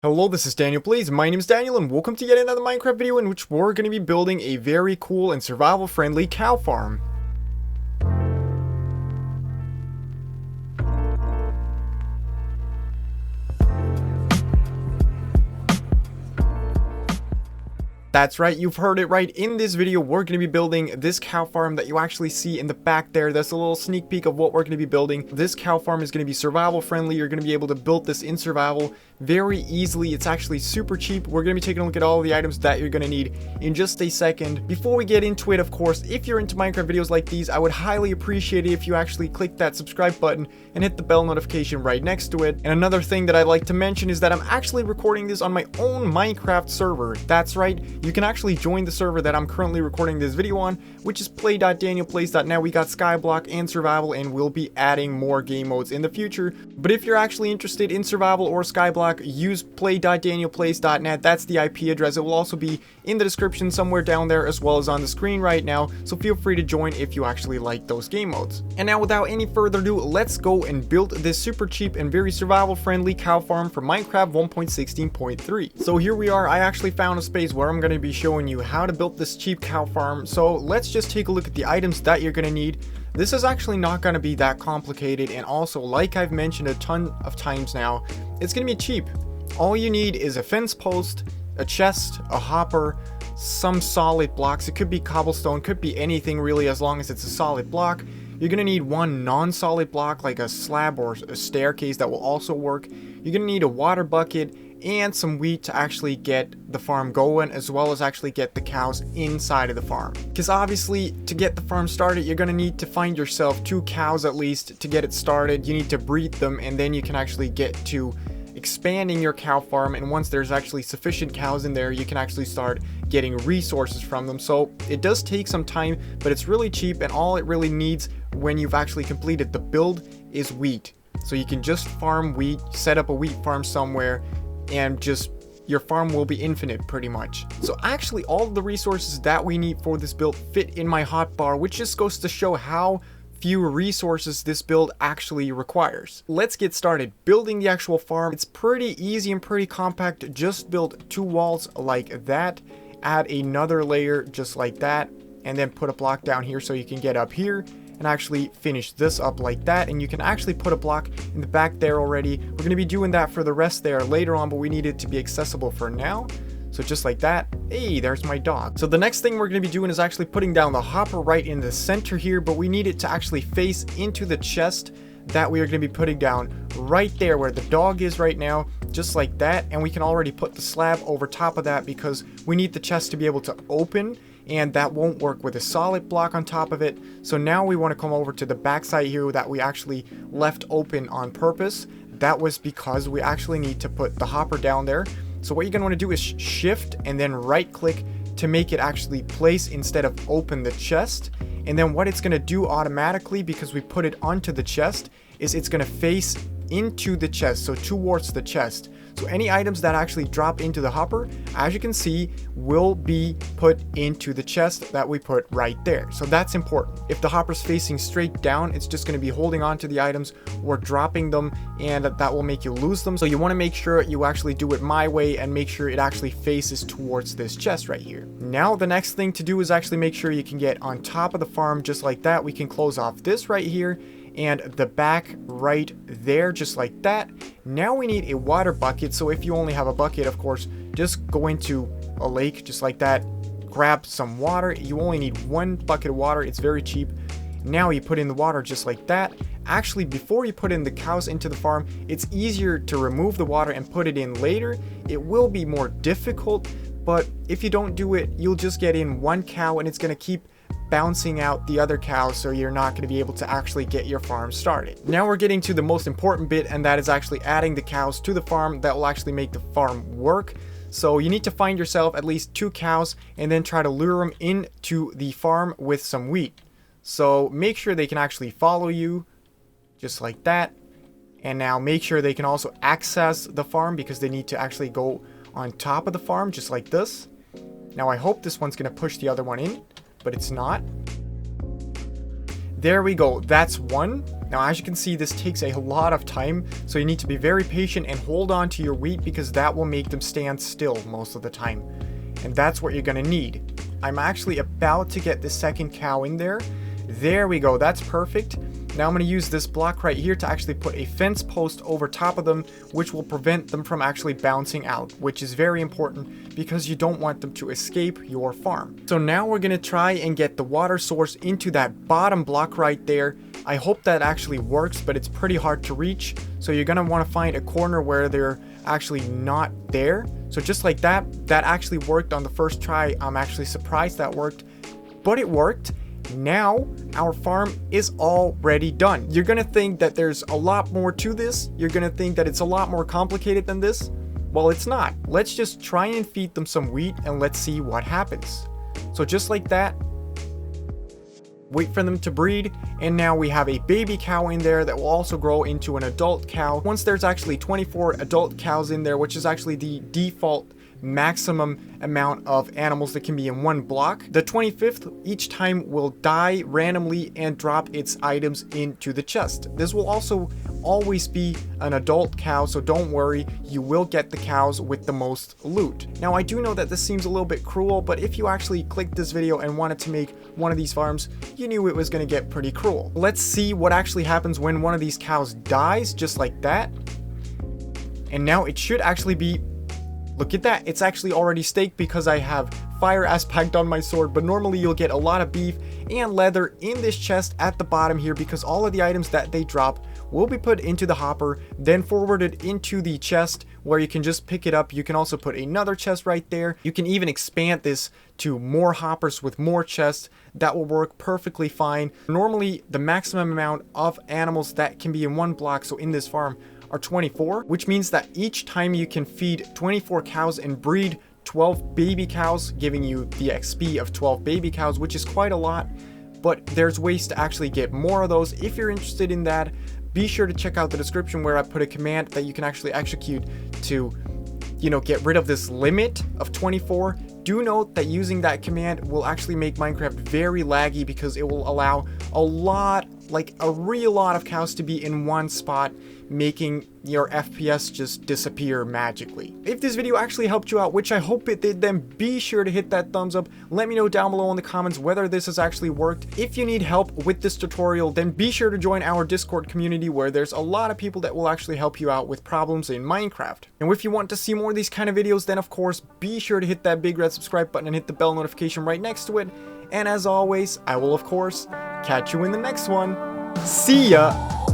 Hello, this is DanielPlays. My name is Daniel, and welcome to yet another Minecraft video in which we're going to be building a very cool and survival-friendly cow farm. That's right, you've heard it right. In this video, we're going to be building this cow farm that you actually see in the back there. That's a little sneak peek of what we're going to be building. This cow farm is going to be survival friendly. You're going to be able to build this in survival very easily. It's actually super cheap. We're going to be taking a look at all the items that you're going to need in just a second. Before we get into it, of course, if you're into Minecraft videos like these, I would highly appreciate it if you actually click that subscribe button and hit the bell notification right next to it. And another thing that I'd like to mention is that I'm actually recording this on my own Minecraft server. That's right. You can actually join the server that I'm currently recording this video on, which is play.danielplays.net. We got Skyblock and Survival, and we'll be adding more game modes in the future. But if you're actually interested in Survival or Skyblock, use play.danielplays.net. That's the IP address. It will also be in the description somewhere down there, as well as on the screen right now. So feel free to join if you actually like those game modes. And now, without any further ado, let's go and build this super cheap and very survival friendly cow farm for Minecraft 1.16.3. So here we are. I actually found a space where I'm going to be showing you how to build this cheap cow farm. So let's just take a look at the items that you're going to need. This is actually not going to be that complicated, and also, like I've mentioned a ton of times now, it's going to be cheap. All you need is a fence post, a chest, a hopper, some solid blocks. It could be cobblestone, could be anything really, as long as it's a solid block. You're going to need one non-solid block like a slab or a staircase that will also work. You're going to need a water bucket and some wheat to actually get the farm going, as well as actually get the cows inside of the farm. Because obviously, to get the farm started, you're going to need to find yourself 2 cows at least to get it started. You need to breed them, and then you can actually get to expanding your cow farm. And once there's actually sufficient cows in there, you can actually start getting resources from them. So it does take some time, but it's really cheap, and all it really needs when you've actually completed the build is wheat. So you can just farm wheat, set up a wheat farm somewhere, and just your farm will be infinite pretty much. So actually, all of the resources that we need for this build fit in my hotbar, which just goes to show how few resources this build actually requires. Let's get started building the actual farm. It's pretty easy and pretty compact. Just build 2 walls like that, add another layer just like that, and then put a block down here so you can get up here and actually finish this up like that. And you can actually put a block in the back there already. We're going to be doing that for the rest there later on, but we need it to be accessible for now. So just like that. Hey, there's my dog. So the next thing we're going to be doing is actually putting down the hopper right in the center here, but we need it to actually face into the chest that we are going to be putting down right there where the dog is right now, just like that. And we can already put the slab over top of that because we need the chest to be able to open, and that won't work with a solid block on top of it. So now we want to come over to the backside here that we actually left open on purpose. That was because we actually need to put the hopper down there. So what you're going to want to do is shift and then right click to make it actually place instead of open the chest. And then what it's going to do automatically, because we put it onto the chest, is it's going to face into the chest, so towards the chest. So any items that actually drop into the hopper, as you can see, will be put into the chest that we put right there. So that's important. If the hopper's facing straight down, it's just going to be holding on to the items or dropping them, and that will make you lose them. So you want to make sure you actually do it my way and make sure it actually faces towards this chest right here. Now the next thing to do is actually make sure you can get on top of the farm just like that. We can close off this right here and the back right there, just like that. Now we need a water bucket. So if you only have a bucket, of course, just go into a lake just like that, grab some water. You only need 1 bucket of water. It's very cheap. Now you put in the water just like that. Actually, before you put in the cows into the farm, it's easier to remove the water and put it in later. It will be more difficult, but if you don't do it, you'll just get in 1 cow and it's going to keep bouncing out the other cows, so you're not going to be able to actually get your farm started. Now we're getting to the most important bit, and that is actually adding the cows to the farm. That will actually make the farm work. So you need to find yourself at least 2 cows and then try to lure them into the farm with some wheat. So make sure they can actually follow you just like that. And now make sure they can also access the farm, because they need to actually go on top of the farm just like this. Now I hope this one's going to push the other one in, but it's not. There we go. That's 1. Now, as you can see, this takes a lot of time, so you need to be very patient and hold on to your wheat because that will make them stand still most of the time. And that's what you're gonna need. I'm actually about to get the second cow in there. There we go, that's perfect. Now I'm going to use this block right here to actually put a fence post over top of them, which will prevent them from actually bouncing out, which is very important because you don't want them to escape your farm. So now we're going to try and get the water source into that bottom block right there. I hope that actually works, but it's pretty hard to reach. So you're going to want to find a corner where they're actually not there. So just like that, that actually worked on the first try. I'm actually surprised that worked, but it worked. Now our farm is already done. You're gonna think that there's a lot more to this. You're gonna think that it's a lot more complicated than this. Well, it's not. Let's just try and feed them some wheat and let's see what happens. So just like that, wait for them to breed, and now we have a baby cow in there that will also grow into an adult cow. Once there's actually 24 adult cows in there, which is actually the default maximum amount of animals that can be in one block, the 25th each time will die randomly and drop its items into the chest. This will also always be an adult cow, so don't worry, you will get the cows with the most loot. Now, I do know that this seems a little bit cruel, but if you actually clicked this video and wanted to make one of these farms, you knew it was going to get pretty cruel. Let's see what actually happens when one of these cows dies, just like that. And now it should actually be, look at that, it's actually already staked because I have fire aspect on my sword, but normally you'll get a lot of beef and leather in this chest at the bottom here because all of the items that they drop will be put into the hopper, then forwarded into the chest where you can just pick it up. You can also put another chest right there. You can even expand this to more hoppers with more chests. That will work perfectly fine. Normally, the maximum amount of animals that can be in one block, so in this farm, are 24, which means that each time you can feed 24 cows and breed 12 baby cows, giving you the XP of 12 baby cows, which is quite a lot, but there's ways to actually get more of those. If you're interested in that, be sure to check out the description where I put a command that you can actually execute to, get rid of this limit of 24. Do note that using that command will actually make Minecraft very laggy because it will allow a lot, like a real lot of cows to be in one spot, making your FPS just disappear magically. If this video actually helped you out, which I hope it did, then be sure to hit that thumbs up. Let me know down below in the comments whether this has actually worked. If you need help with this tutorial, then be sure to join our Discord community where there's a lot of people that will actually help you out with problems in Minecraft. And if you want to see more of these kind of videos, then of course, be sure to hit that big red subscribe button and hit the bell notification right next to it. And as always, I will of course catch you in the next one. See ya!